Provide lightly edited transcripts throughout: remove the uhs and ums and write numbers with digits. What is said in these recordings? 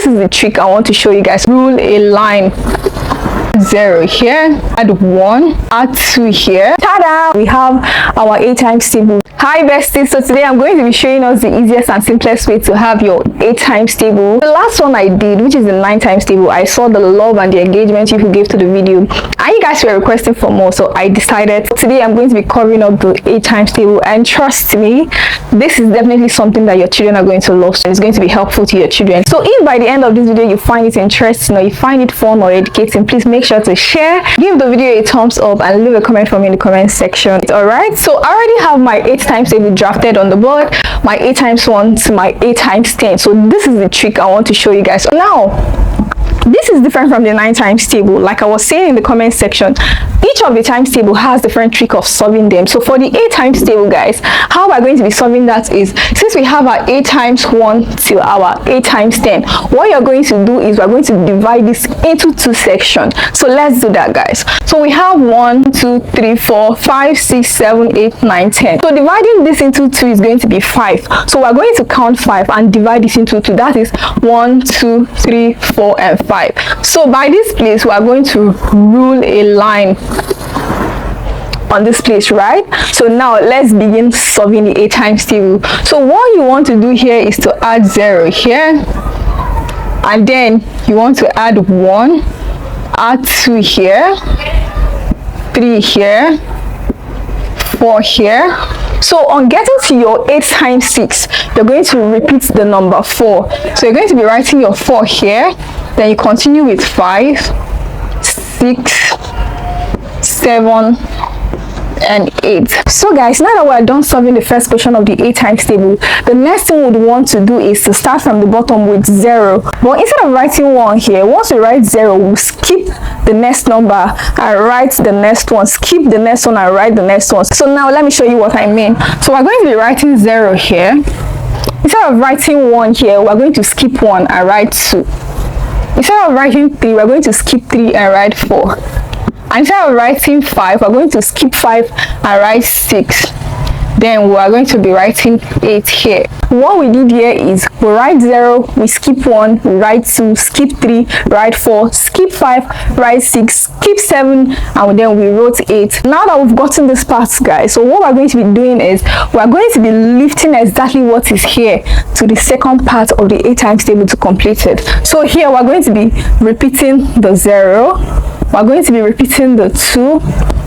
is the trick I want to show you guys. Rule a line. 0 here, add 1, add 2 here. Ta-da! We have our 8 times table. Hi besties, so today I'm going to be showing us the easiest and simplest way to have your 8 times table. The last one I did, which is the 9 times table, I saw the love and the engagement you gave to the video and you guys were requesting for more, so I decided today I'm going to be covering up the 8 times table. And trust me, this is definitely something that your children are going to love, so it's going to be helpful to your children. So if by the end of this video you find it interesting or you find it fun or educating, please make sure to share, give the video a thumbs up, and leave a comment for me in the comment section. All right, so I already have my 8 times table drafted on the board, my 8 times 1 to my 8 times 10. So this is the trick I want to show you guys. Now this is different from the 9 times table. Like I was saying in the comment section, each of the times table has different trick of solving them. So for the 8 times table, guys, how we're going to be solving that is, since we have our 8 times 1 to our 8 times 10, what you're going to do is we're going to divide this into 2 sections. So let's do that, guys. So we have 1, 2, 3, 4, 5, 6, 7, 8, 9, 10. So dividing this into 2 is going to be 5. So we're going to count 5 and divide this into 2. That is 1, 2, 3, 4, and 5. So by this place we are going to rule a line on this place, right? So now let's begin solving the 8 times table. So what you want to do here is to add 0 here, and then you want to add 1, add 2 here, 3 here, 4 here. So on getting to your 8 times 6, you're going to repeat the number 4. So you're going to be writing your 4 here, then you continue with 5, 6, 7, and 8. So guys, now that we're done solving the first question of the 8 times table, the next thing we'd want to do is to start from the bottom with 0. But instead of writing 1 here, once we write 0, we'll skip the next number and write the next one, skip the next one and write the next one. So now let me show you what I mean. So we're going to be writing 0 here. Instead of writing 1 here, we're going to skip 1 and write 2. Instead of writing 3, we're going to skip 3 and write 4. And instead of writing 5, we're going to skip 5 and write 6. Then we are going to be writing 8 here. What we did here is we write 0, we skip 1, we write 2, skip 3, write 4, skip 5, write 6, skip 7, and then we wrote 8. Now that we've gotten this part, guys, so what we're going to be doing is we're going to be lifting exactly what is here to the second part of the 8 times table to complete it. So here we're going to be repeating the 0, we're going to be repeating the 2,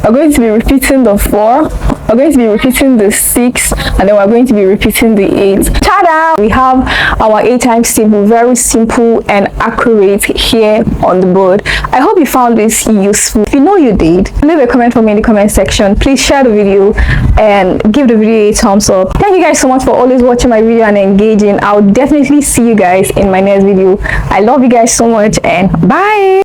we're going to be repeating the 4, we're going to be repeating the 6, and then we're going to be repeating the 8. Ta-da! We have our 8 times table, very simple and accurate here on the board. I hope you found this useful. If you know you did, leave a comment for me in the comment section. Please share the video and give the video a thumbs up. Thank you guys so much for always watching my video and engaging. I'll definitely see you guys in my next video. I love you guys so much, and bye!